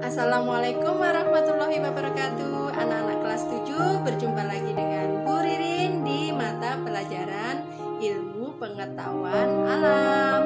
Assalamualaikum warahmatullahi wabarakatuh. Anak-anak kelas 7 berjumpa lagi dengan Bu Ririn di mata pelajaran Ilmu Pengetahuan Alam.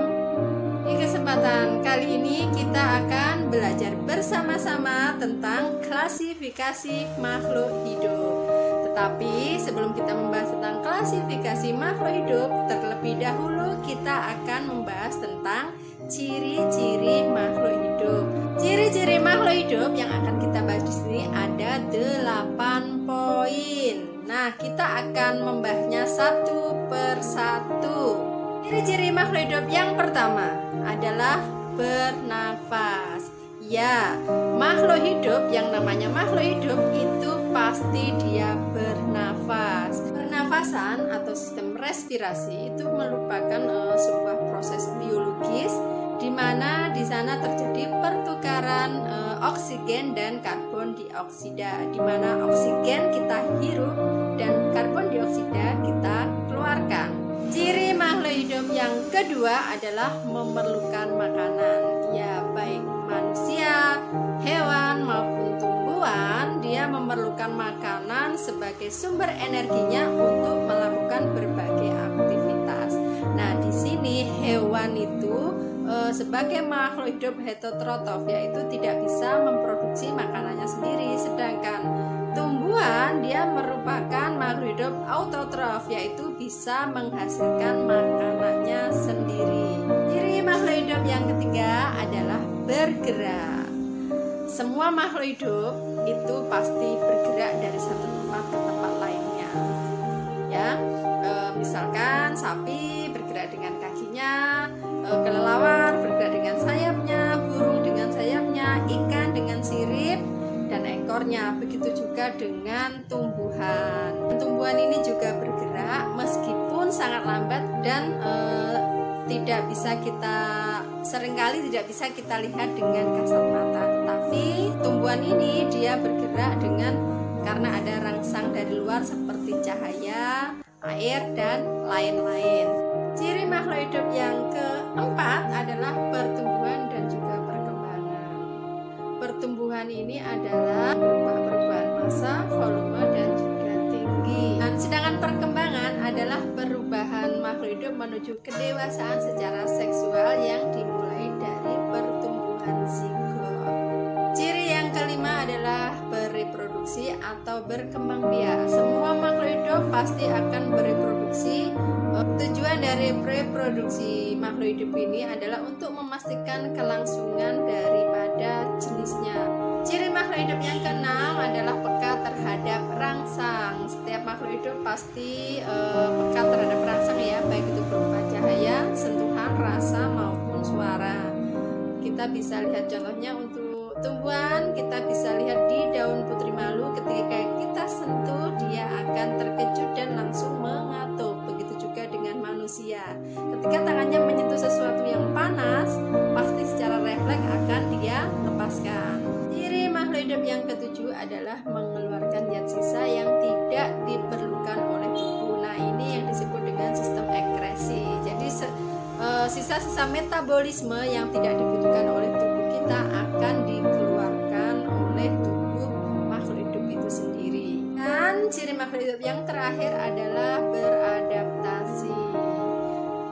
Di kesempatan kali ini kita akan belajar bersama-sama tentang klasifikasi makhluk hidup. Tetapi sebelum kita membahas tentang klasifikasi makhluk hidup, terlebih dahulu kita akan membahas tentang ciri-ciri makhluk hidup. Ciri-ciri makhluk hidup yang akan kita bahas di sini ada 8 poin. Nah, kita akan membahasnya satu per satu. Ciri-ciri makhluk hidup yang pertama adalah bernafas. Ya, makhluk hidup yang namanya makhluk hidup itu pasti dia bernafas. Pernafasan atau sistem respirasi itu merupakan sebuah proses biologis di mana di sana terjadi pertukaran oksigen dan karbon dioksida, di mana oksigen kita hirup dan karbon dioksida kita keluarkan. Ciri makhluk hidup yang kedua adalah memerlukan makanan. Ya, baik manusia, hewan maupun tumbuhan, dia memerlukan makanan sebagai sumber energinya untuk melakukan berbagai aktivitas. Nah, di sini hewan itu sebagai makhluk hidup heterotrof, yaitu tidak bisa memproduksi makanannya sendiri, sedangkan tumbuhan dia merupakan makhluk hidup autotrof, yaitu bisa menghasilkan makanannya sendiri. Ciri makhluk hidup yang ketiga adalah bergerak. Semua makhluk hidup itu pasti bergerak dari satu tempat ke tempat lainnya. Ya, misalkan sapi bergerak dengan kakinya, kelelawar bergerak dengan sayapnya, burung dengan sayapnya, ikan dengan sirip dan ekornya. Begitu juga dengan tumbuhan. Tumbuhan ini juga bergerak meskipun sangat lambat dan seringkali tidak bisa kita lihat dengan kasat mata. Tetapi tumbuhan ini dia bergerak karena ada rangsang dari luar seperti cahaya, air dan lain-lain. Ciri makhluk hidup yang keempat adalah pertumbuhan dan juga perkembangan. Pertumbuhan ini adalah berupa perubahan massa, volume dan juga tinggi. Dan sedangkan perkembangan adalah perubahan makhluk hidup menuju kedewasaan secara seksual yang dimulai dari pertumbuhan zigot. Ciri yang kelima adalah bereproduksi atau berkembang biak. Semua makhluk hidup pasti akan bereproduksi. Tujuan dari reproduksi makhluk hidup ini adalah untuk memastikan kelangsungan daripada jenisnya. Ciri makhluk hidup yang keenam adalah peka terhadap rangsang. Setiap makhluk hidup pasti peka terhadap rangsang, ya, baik itu berupa cahaya, sentuhan, rasa maupun suara. Kita bisa lihat contohnya untuk tumbuhan, kita bisa lihat di daun putri malu, ketika kita sentuh dia akan terkejut dan langsung mengatup. Begitu juga dengan manusia, ketika tangannya menyentuh sesuatu yang panas, pasti secara refleks akan dia lepaskan. Ciri makhluk hidup yang ketujuh adalah mengeluarkan zat sisa yang tidak diperlukan oleh tubuh. Nah, ini yang disebut dengan sistem ekskresi. Jadi sisa-sisa metabolisme yang tidak dibutuhkan oleh tubuh kita akan dikeluarkan oleh tubuh makhluk hidup itu sendiri. Dan ciri makhluk hidup yang terakhir adalah beradaptasi.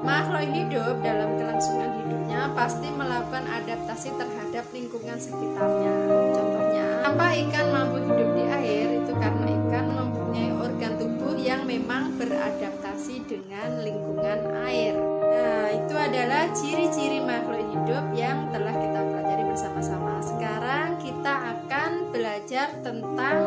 Makhluk hidup dalam kelangsungan hidupnya pasti melakukan adaptasi terhadap lingkungan sekitarnya. Contohnya, kenapa ikan mampu hidup di air? Itu karena ikan mempunyai organ tubuh yang memang beradaptasi dengan lingkungan air. Nah, itu adalah ciri-ciri makhluk hidup yang telah kita pelajari bersama-sama. Sekarang kita akan belajar tentang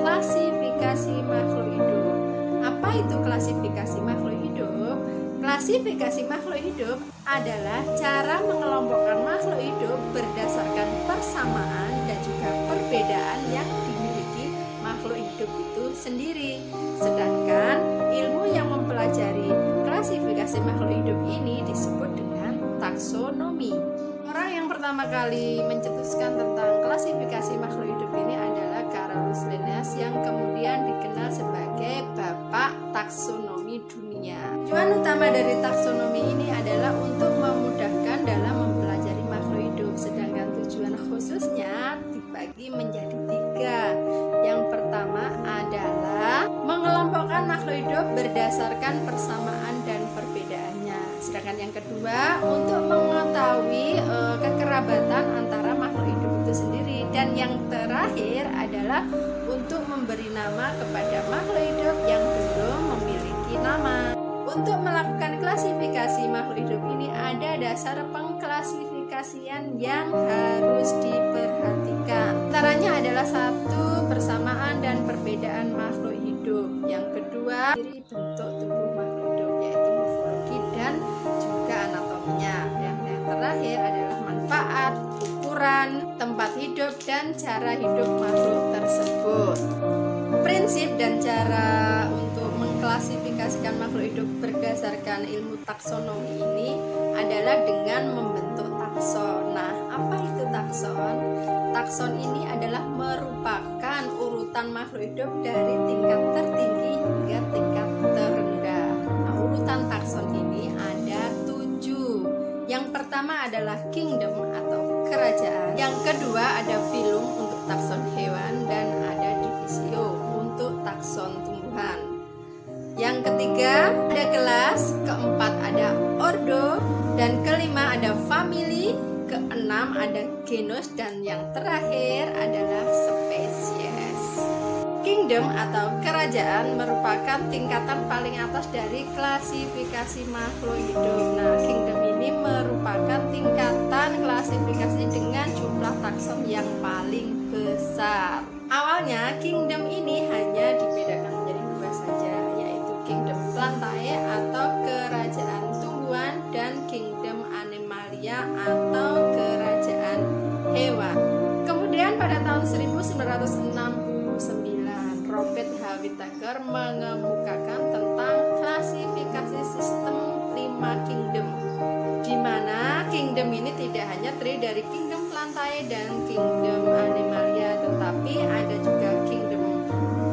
klasifikasi makhluk hidup. Apa itu klasifikasi makhluk hidup? Klasifikasi makhluk hidup adalah cara mengelompokkan makhluk hidup berdasarkan persamaan dan juga perbedaan yang dimiliki makhluk hidup itu sendiri. Sedangkan ilmu yang mempelajari klasifikasi makhluk hidup ini disebut dengan taksonomi. Orang yang pertama kali mencetuskan tentang klasifikasi makhluk hidup ini adalah Carolus Linnaeus, yang kemudian dikenal sebagai Bapak Taksonomi Dunia. Tujuan utama dari taksonomi ini adalah untuk memudahkan dalam mempelajari makhluk hidup, sedangkan tujuan khususnya tugasnya dibagi menjadi 3. Yang pertama adalah mengelompokkan makhluk hidup berdasarkan persamaan dan perbedaannya. Sedangkan yang kedua untuk mengetahui kekerabatan antara makhluk hidup itu sendiri. Dan yang terakhir adalah untuk memberi nama kepada makhluk hidup yang belum memiliki nama. Untuk melakukan klasifikasi makhluk hidup ini ada dasar pengklasifikasian yang harus diperhatikan. Antaranya adalah 1. Persamaan dan perbedaan makhluk hidup. Yang kedua, ciri bentuk tubuh makhluk hidup, yaitu morfologi dan juga anatominya. Dan yang terakhir adalah manfaat, ukuran, tempat hidup, dan cara hidup makhluk tersebut. Prinsip dan cara untuk mengklasifikasikan makhluk hidup berdasarkan ilmu taksonomi ini adalah dengan membentuk takson. Nah, apa itu takson? Takson ini adalah merupakan urutan makhluk hidup dari tingkat tertinggi hingga tingkat terendah. Nah, urutan takson ini ada 7. Yang pertama adalah kingdom atau kerajaan. Yang kedua ada filum untuk takson hewan, dan ada divisio untuk takson tumbuhan. Yang ketiga ada kelas, keempat ada ordo, dan kelima ada family, keenam ada genus, dan yang terakhir adalah spesies. Kingdom atau kerajaan merupakan tingkatan paling atas dari klasifikasi makhluk hidup. Nah, kingdom ini merupakan tingkatan klasifikasi dengan jumlah takson yang paling besar. Awalnya kingdom ini hanya dibedakan menjadi 2 saja, yaitu kingdom plantae atau kerajaan tumbuhan dan kingdom animalia atau kerajaan hewan. Kemudian pada tahun 1969 Robert H. Whittaker mengemukakan tentang klasifikasi sistem 5 kingdom, di mana kingdom ini tidak hanya terdiri dari kingdom plantae dan kingdom animalia, tetapi ada juga kingdom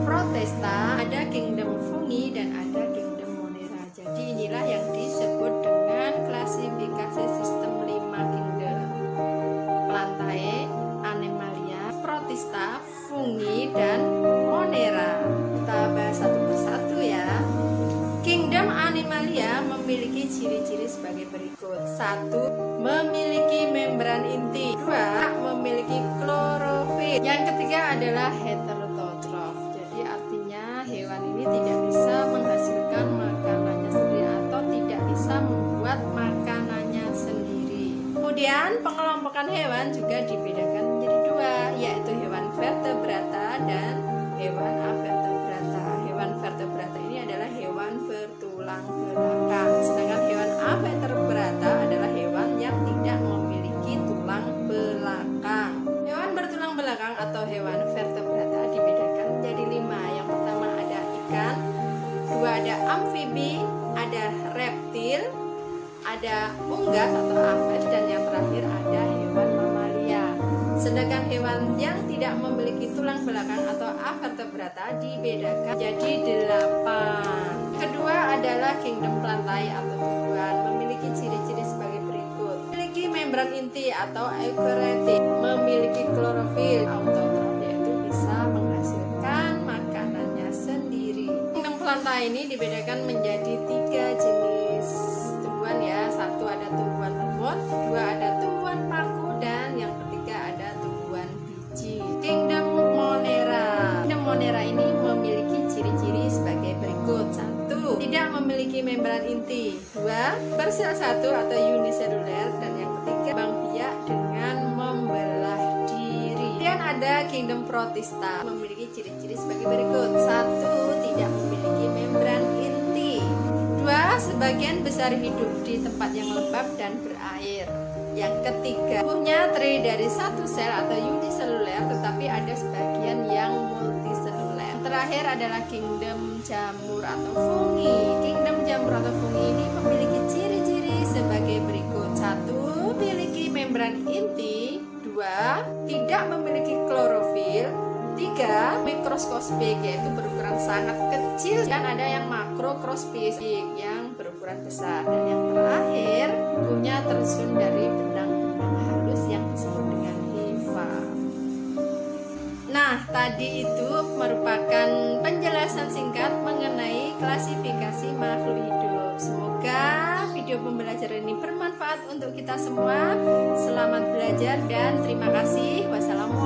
protista, ada kingdom fungi, dan ada kingdom monera. Jadi inilah yang disebut dengan klasifikasi sistem 5 kingdom: plantae, animalia, protista, fungi, dan monera. Kita bahas satu persatu ya. Kingdom animalia memiliki ciri-ciri sebagai berikut. 1. Memiliki membran inti. 2. Memiliki klorofil. Yang ketiga adalah heterotrof. Jadi artinya hewan ini tidak bisa menghasilkan makanannya sendiri atau tidak bisa membuat makanannya sendiri. Kemudian pengelompokan hewan juga dibedakan menjadi 2, yaitu hewan vertebrata dan hewan avertebrata. Hewan vertebrata ini adalah hewan bertulang belakang, sedangkan hewan avertebrata adalah hewan yang tidak memiliki tulang belakang. Hewan bertulang belakang atau hewan vertebrata dibedakan menjadi 5. Yang pertama ada ikan, 2 ada amfibi, ada reptil, ada unggas atau aves, dan yang terakhir ada hewan mamalia. Sedangkan hewan yang tidak memiliki tulang belakang atau avertebrata dibedakan jadi 8. Kedua adalah kingdom plantae atau tumbuhan, memiliki ciri-ciri sebagai berikut: memiliki membran inti atau eukaryotik, memiliki klorofil, autotrof, yaitu bisa menghasilkan makanannya sendiri. Kingdom plantae ini dibedakan menjadi 3 jenis tumbuhan ya. 1 ada tumbuhan lemut, 2 ada tumbuhan paku, dan yang ketiga ada tumbuhan biji. Kingdom monera. Kingdom monera ini memiliki ciri-ciri sebagai berikut: 1. Tidak memiliki membran inti, 2. bersel 1 atau uniseluler, dan yang ketiga kembang biak dengan membelah diri. Kemudian ada kingdom protista, memiliki ciri-ciri sebagai berikut: 1. Tidak memiliki membran inti, 2. Sebagian besar hidup di tempat yang lembab dan berair. Yang ketiga, tubuhnya terdiri dari 1 sel atau uniseluler, tetapi ada sebagian yang multiseluler. Terakhir adalah kingdom jamur atau fungi. Kingdom jamur atau fungi ini memiliki ciri-ciri sebagai berikut: 1. Memiliki membran inti, 2. Tidak memiliki klorofil, 3. Mikroskopik, yaitu berukuran sangat kecil, dan ada yang makroskopik yang berukuran besar, dan yang terakhir tubuhnya tersusun dari benang-benang halus yang disebut dengan hifa. Nah, tadi itu merupakan penjelasan singkat mengenai klasifikasi makhluk hidup. Semoga video pembelajaran ini bermanfaat untuk kita semua. Selamat belajar dan terima kasih. Wassalamualaikum.